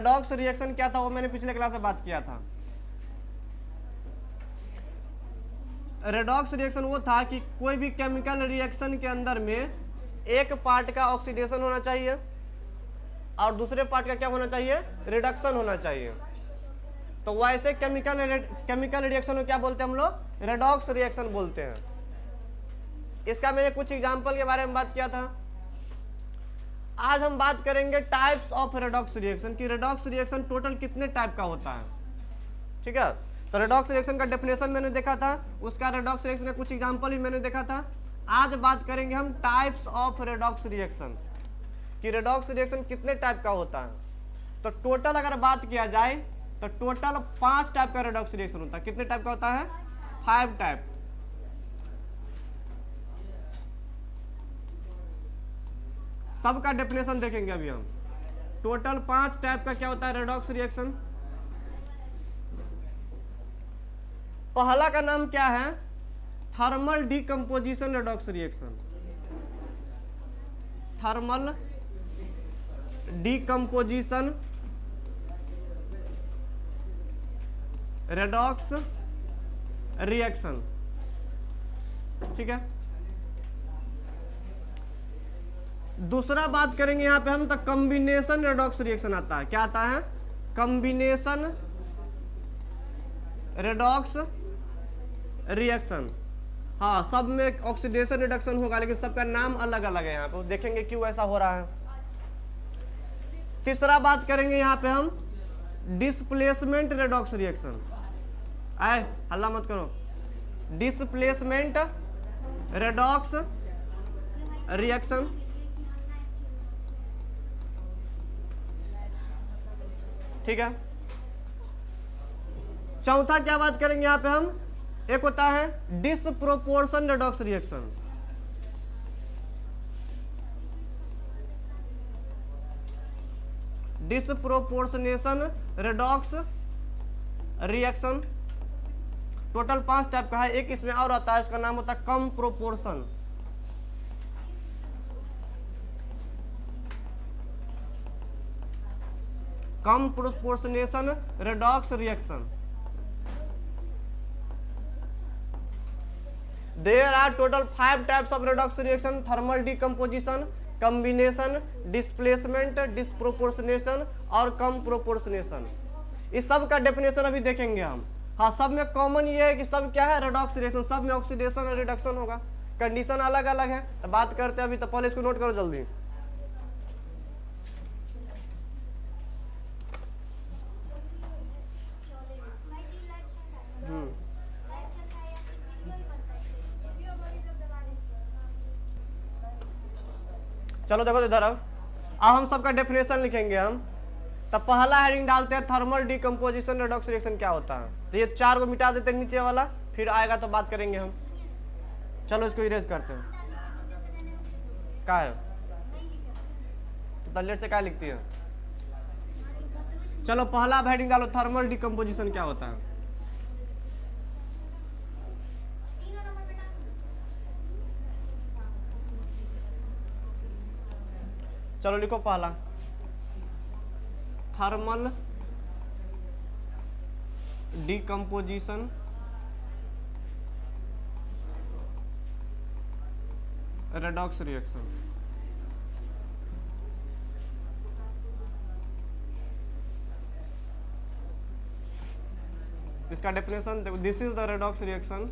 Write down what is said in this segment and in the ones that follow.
Redox reaction क्या था वो मैंने पिछले क्लास में बात किया था। रेडॉक्स रिएक्शन वो था कि कोई भी केमिकल रिएक्शन के अंदर में एक पार्ट का ऑक्सीडेशन होना चाहिए और दूसरे पार्ट का क्या होना चाहिए, रिडक्शन होना चाहिए। तो वैसे केमिकल रिएक्शन को क्या बोलते हैं हम लोग, रेडॉक्स रिएक्शन बोलते हैं। इसका मैंने कुछ एग्जांपल के बारे में बात किया था। आज हम बात करेंगे टाइप्स ऑफ रेडॉक्स रिएक्शन कि रेडॉक्स रिएक्शन टोटल कितने टाइप का होता है। ठीक है, तो रेडॉक्स रिएक्शन का डेफिनेशन मैंने देखा था, उसका रेडॉक्स रिएक्शन का कुछ एग्जांपल भी मैंने देखा था। आज बात करेंगे हम टाइप्स ऑफ रेडॉक्स रिएक्शन कि रेडॉक्स रिएक्शन कितने टाइप का होता है। तो टोटल अगर बात किया जाए तो टोटल 5 टाइप का रेडॉक्स रिएक्शन होता है। कितने टाइप का होता है, 5 टाइप। सबका डेफिनेशन देखेंगे अभी हम। टोटल 5 टाइप का क्या होता है रेडॉक्स रिएक्शन। पहला का नाम क्या है, thermal decomposition redox reaction. Thermal decomposition redox reaction. ठीक है, दूसरा बात करेंगे यहां पे हम तो कॉम्बिनेशन रेडॉक्स रिएक्शन आता है। क्या आता है, कॉम्बिनेशन रेडॉक्स रिएक्शन। हाँ, सब में ऑक्सीडेशन रिडक्शन होगा लेकिन सबका नाम अलग अलग है। यहाँ पे देखेंगे क्यों ऐसा हो रहा है। तीसरा बात करेंगे यहाँ पे हम डिस्प्लेसमेंट रेडॉक्स रिएक्शन। आए हल्ला मत करो, डिस्प्लेसमेंट रेडॉक्स रिएक्शन। ठीक है, चौथा क्या बात करेंगे यहां पे हम, एक होता है disproportion redox reaction. Disproportionation redox reaction total 5 type का है। एक इसमें और आता है, उसका नाम होता है comproportion. Comproportionation redox reaction. There are total 5 types of redox reaction: thermal decomposition, combination, displacement, disproportionation और कम प्रोपोर्शनेशन। इस सब का डेफिनेशन अभी देखेंगे हम। हाँ, सब में कॉमन ये है कि सब क्या है, रेडॉक्स रिएक्शन। सब में ऑक्सीडेशन और रिडक्शन होगा, कंडीशन अलग अलग है। तो बात करते हैं अभी, तो पहले इसको नोट करो जल्दी। चलो देखो इधर, अब हम सबका डेफिनेशन लिखेंगे हम। तो पहला हेडिंग डालते हैं थर्मल डीकंपोजिशन रेडॉक्स रिएक्शन क्या होता है। तो ये 4 को मिटा देते हैं नीचे वाला, फिर आएगा तो बात करेंगे हम। चलो इसको इरेज करते हैं। क्या है तो लेट से क्या लिखती है। चलो पहला हेडिंग डालो, थर्मल डीकंपोजिशन क्या होता है। चलो लिखो पहला, थर्मल डीकंपोजिशन रेडॉक्स रिएक्शन। इसका definition, this is the redox reaction,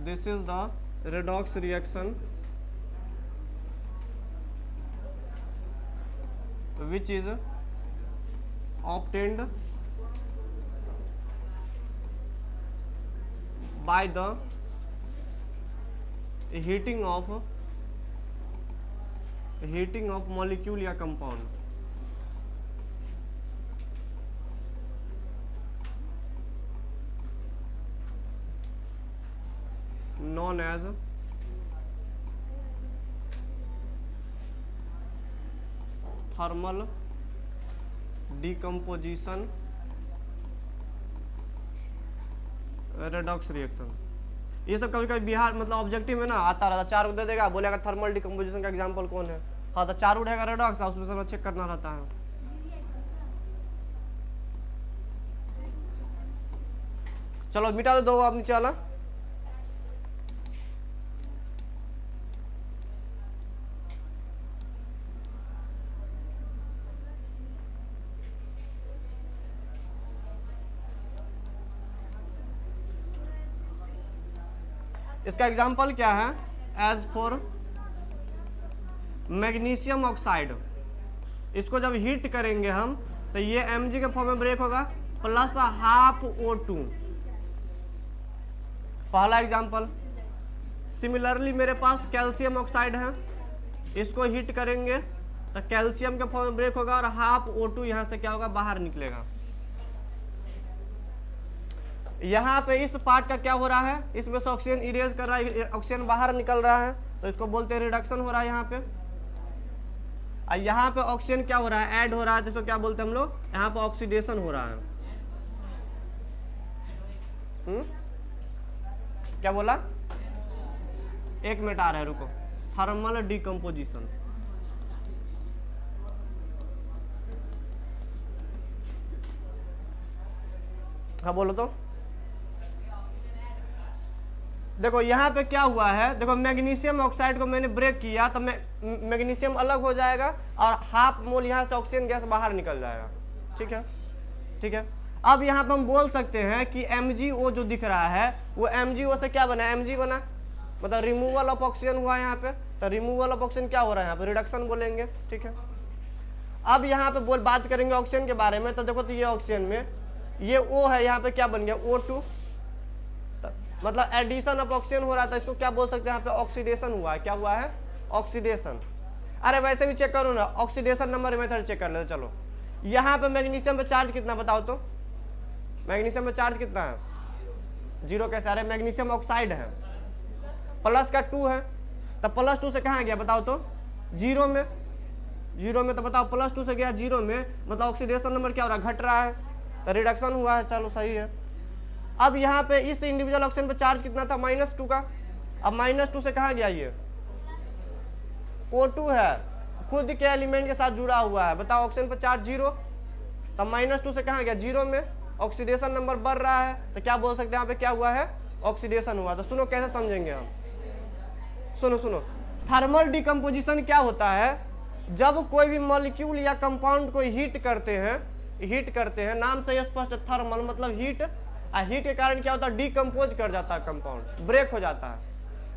this is the redox reaction which is obtained by the heating of molecule या compound known as thermal decomposition redox reaction. ये सब कभी कभी बिहार मतलब ऑब्जेक्टिव में ना आता रहता, 4 को दे देगा, बोलेगा थर्मल डिकम्पोजिशन का एग्जांपल कौन है। हाँ तो चार उड़ेगा रेडॉक्स, उसमें सब चेक करना रहता है। चलो मिटा दो आप नीचे वाला। इसका एग्जाम्पल क्या है? एज फॉर मैग्नीशियम ऑक्साइड, इसको जब हीट करेंगे हम तो ये Mg के फॉर्म में ब्रेक होगा प्लस हाफ O2, पहला एग्जाम्पल। सिमिलरली मेरे पास कैल्शियम ऑक्साइड है, इसको हीट करेंगे तो कैल्शियम के फॉर्म में ब्रेक होगा और हाफ O2 यहां से क्या होगा, बाहर निकलेगा। यहाँ पे इस पार्ट का क्या हो रहा है, इसमें से ऑक्सीजन इरेज कर रहा है, ऑक्सीजन बाहर निकल रहा है, तो इसको बोलते हैं रिडक्शन हो रहा है यहाँ पे। और यहाँ पे ऑक्सीजन क्या हो रहा है, ऐड हो रहा है, तो इसको क्या बोलते हैं हम लोग, यहाँ पे ऑक्सीडेशन हो रहा है। क्या बोला? एक मिनट आ रहा है, रुको। Thermal decomposition. हाँ बोलो तो। देखो यहाँ पे क्या हुआ है, देखो मैग्नीशियम ऑक्साइड को मैंने ब्रेक किया तो मैग्नीशियम अलग हो जाएगा और हाफ मोल यहाँ से ऑक्सीजन गैस बाहर निकल जाएगा। ठीक है, ठीक है। अब यहाँ पे हम बोल सकते हैं कि MgO जो दिख रहा है वो MgO से क्या बना, Mg बना, मतलब रिमूवल ऑफ ऑक्सीजन हुआ यहाँ पे। तो रिमूवल ऑफ ऑक्सीजन क्या हो रहा है यहाँ पे, रिडक्शन बोलेंगे। ठीक है, अब यहाँ पे बात करेंगे ऑक्सीजन के बारे में। तो देखो तो ये ऑक्सीजन में ये O है, यहाँ पे क्या बन गया, O2, मतलब एडिशन ऑफ ऑक्सीजन हो रहा था, इसको क्या बोल सकते हैं, यहाँ पे ऑक्सीडेशन हुआ है। क्या हुआ है, ऑक्सीडेशन। अरे वैसे भी चेक करो ना, ऑक्सीडेशन नंबर मेथड चेक कर लेते। चलो यहाँ पे मैग्नीशियम पे चार्ज कितना बताओ तो, मैग्नीशियम पे चार्ज कितना है, 0 कैसे? अरे मैग्नीशियम ऑक्साइड है, प्लस का 2 है, तो +2 से कहाँ गया बताओ तो, 0 में। 0 में तो बताओ +2 से गया 0 में, मतलब ऑक्सीडेशन नंबर क्या हो रहा है, घट रहा है, तो रिडक्शन हुआ है। चलो सही है। अब यहाँ पे इस इंडिविजुअल ऑक्सीजन पे चार्ज कितना था, -2 का। अब -2 से कहाँ गया, ये O2 है, खुद के एलिमेंट के साथ जुड़ा हुआ है। बताओ ऑक्सीजन पे चार्ज 0, तब -2 से कहाँ गया, 0 में, ऑक्सीडेशन नंबर बढ़ रहा है, तो क्या बोल सकते हैं यहाँ पे क्या हुआ है, ऑक्सीडेशन हुआ। तो सुनो कैसे समझेंगे हम, सुनो सुनो। थर्मल डिकम्पोजिशन क्या होता है, जब कोई भी मॉलिक्यूल या कंपाउंड को हीट करते हैं, नाम से स्पष्ट, थर्मल मतलब हीट, हीट के कारण क्या होता है, डिकम्पोज कर जाता है कंपाउंड, ब्रेक हो जाता है।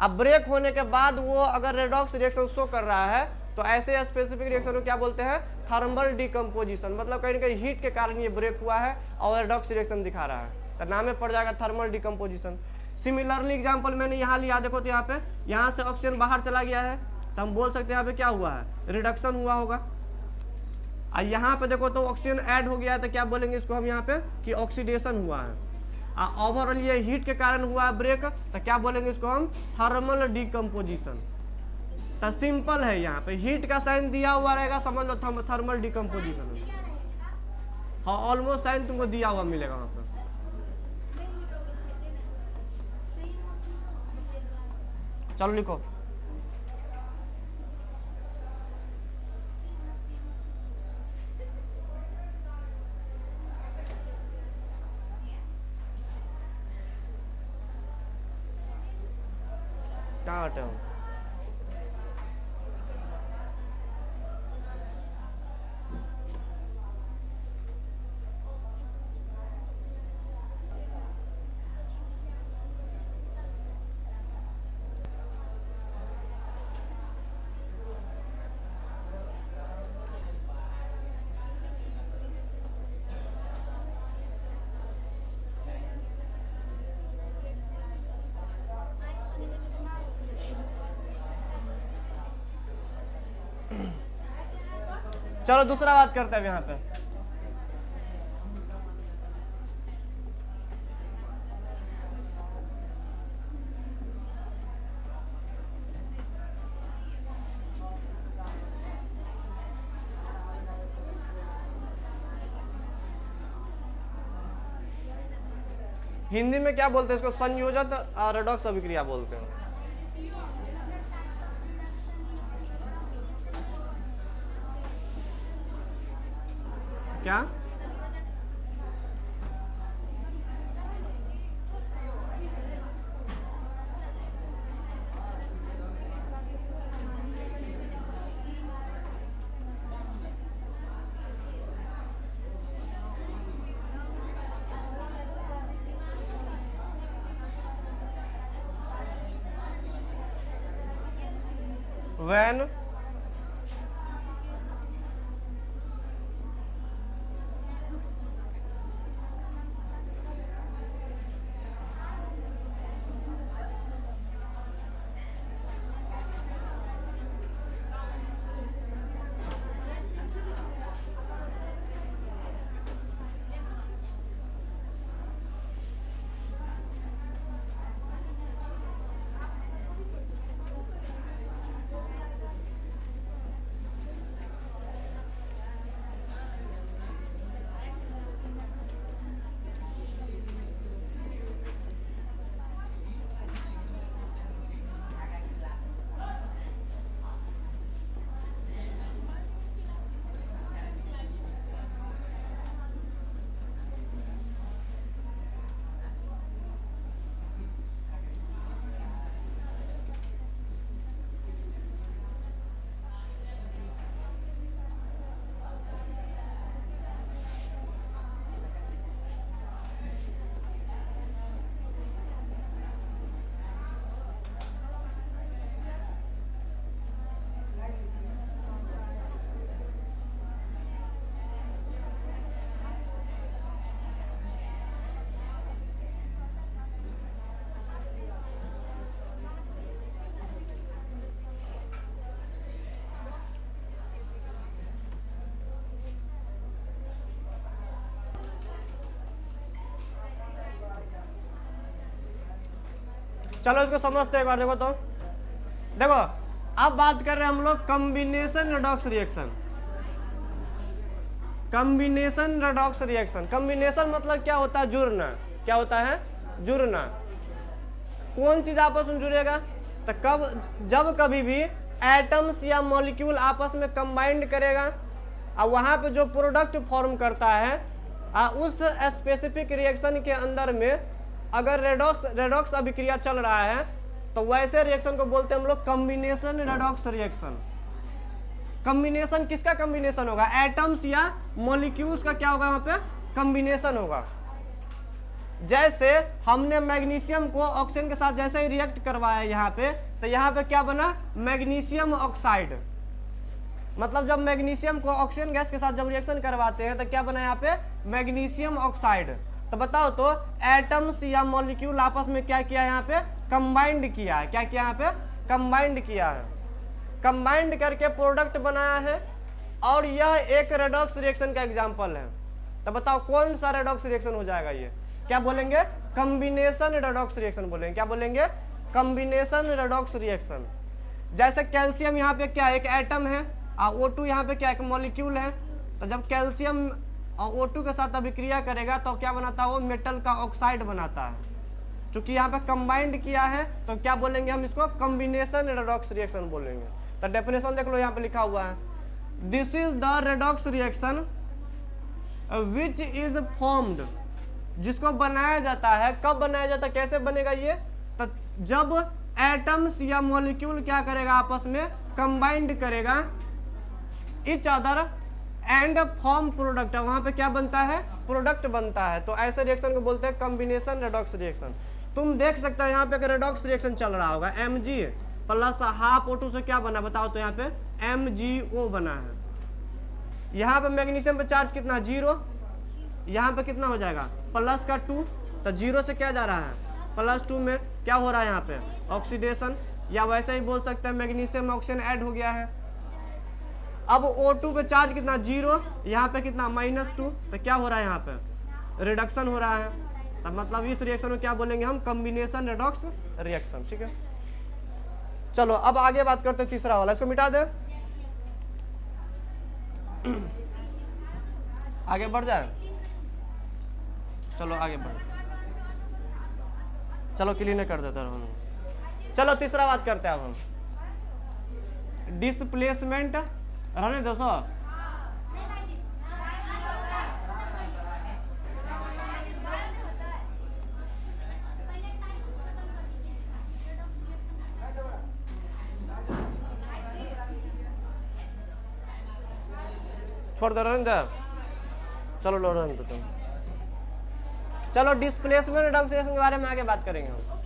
अब ब्रेक होने के बाद वो अगर रेडॉक्स रिएक्शन शो कर रहा है तो ऐसे स्पेसिफिक रिएक्शन को क्या बोलते हैं, थर्मल डिकम्पोजिशन, मतलब कहीं ना कहीं हीट के कारण ये ब्रेक हुआ है और रेडॉक्स रिएक्शन दिखा रहा है, तो नाम में पड़ जाएगा थर्मल डिकम्पोजिशन। सिमिलरली एग्जाम्पल मैंने यहाँ लिया, देखो तो यहाँ पे, यहाँ से ऑक्सीजन बाहर चला गया है, तो हम बोल सकते हैं यहाँ पे क्या हुआ है, रिडक्शन हुआ होगा। और यहाँ पे देखो तो ऑक्सीजन ऐड हो गया है, तो क्या बोलेंगे इसको हम यहाँ पे कि ऑक्सीडेशन हुआ है। ओवरऑल ये हीट के कारण हुआ है ब्रेक, तो क्या बोलेंगे इसको हम, थर्मल डिकम्पोजिशन। तो सिंपल है, यहाँ पे हीट का साइन दिया हुआ रहेगा, समझ लो थर्मल डिकम्पोजिशन। हाँ ऑलमोस्ट साइन तुमको दिया हुआ मिलेगा वहाँ पे। चलो लिखो। कहाँ हटे हो? चलो दूसरा बात करते हैं यहाँ पे। हिंदी में क्या बोलते हैं इसको, संयोजन रेडॉक्स अभिक्रिया बोलते हैं। क्या? when चलो इसको समझते हैं एक बार। देखो तो देखो, अब बात कर रहे हैं हम लोग combination redox reaction. Combination redox reaction, combination मतलब क्या होता है? जुड़ना। क्या होता है? जुड़ना। कौन चीज आपस में जुड़ेगा? तो जब कभी भी एटम्स या मॉलिक्यूल आपस में कंबाइंड करेगा और वहां पे जो प्रोडक्ट फॉर्म करता है उस स्पेसिफिक रिएक्शन के अंदर में अगर रेडॉक्स अभिक्रिया चल रहा है तो वैसे रिएक्शन को बोलते हैं हम लोग कॉम्बिनेशन रेडॉक्स रिएक्शन। कॉम्बिनेशन किसका कॉम्बिनेशन होगा? एटम्स या मॉलिक्यूल्स का क्या होगा? वहां पे कॉम्बिनेशन होगा। जैसे हमने मैग्नीशियम को ऑक्सीजन के साथ जैसे ही रिएक्ट करवाया यहाँ पे, तो यहाँ पे क्या बना? Magnesium oxide. मतलब जब मैग्नीशियम को ऑक्सीजन गैस के साथ जब रिएक्शन करवाते हैं तो क्या बना यहाँ पे? Magnesium oxide. तो बताओ तो एटम्स या मॉलिक्यूल आपस में क्या किया? यहाँ पे कंबाइंड किया है। क्या किया? यहाँ पे कंबाइंड किया है। कंबाइंड करके प्रोडक्ट बनाया है और यह एक रेडॉक्स रिएक्शन का एग्जांपल है। तो बताओ कौन सा रेडॉक्स रिएक्शन हो जाएगा ये? क्या बोलेंगे? कॉम्बिनेशन रेडॉक्स रिएक्शन बोलेंगे। क्या बोलेंगे? Combination redox reaction. जैसे कैल्शियम यहाँ पे क्या? एक एटम है और O2 यहाँ पे क्या? एक मॉलिक्यूल है। तो जब कैल्शियम और O2 के साथ अभिक्रिया करेगा तो क्या बनाता है? वो मेटल का ऑक्साइड बनाता है। चूंकि यहाँ पे कंबाइंड किया है तो क्या बोलेंगे हम? इसको कॉम्बिनेशन रेडॉक्स रिएक्शन बोलेंगे। तो डेफिनेशन देख लो, यहाँ पे लिखा हुआ है, this is the redox reaction which is formed, जिसको बनाया जाता है। कब बनाया जाता है? कैसे बनेगा ये? तो जब एटम्स या मॉलिक्यूल क्या करेगा? आपस में कंबाइंड करेगा each other and form product. वहां पे क्या बनता है? प्रोडक्ट बनता है। तो ऐसे रिएक्शन को बोलते हैं कॉम्बिनेशन रेडॉक्स रिएक्शन। तुम देख सकते हो यहाँ पे रेडॉक्स रिएक्शन चल रहा होगा। Mg प्लस हाफ O2 से क्या बना? बताओ तो यहाँ पे MgO बना है। यहाँ पे मैग्नीशियम पे चार्ज कितना? 0। यहाँ पे कितना हो जाएगा? प्लस का 2। तो 0 से क्या जा रहा है? +2 में क्या हो रहा है? यहाँ पे ऑक्सीडेशन। या वैसे ही बोल सकते हैं मैग्नीशियम ऑक्सीजन ऐड हो गया है। अब O2 पे चार्ज कितना? 0। यहाँ पे कितना? -2। तो क्या हो रहा है? यहाँ पे रिडक्शन हो रहा है। तब मतलब इस रिएक्शन को क्या बोलेंगे हम? Combination redox reaction. ठीक है, चलो अब आगे बात करते हैं तीसरा वाला। इसको मिटा दे, आगे बढ़ जाए। चलो आगे बढ़, चलो क्लीन कर देते हैं। चलो तीसरा बात करते हैं अब हम। डिस्प्लेसमेंट रहने दो सो। छोड़ दे रहे हैं। चलो लो रहे हैं तो चलो डिस्प्लेसमेंट रिडक्शन के बारे में आगे बात करेंगे हम।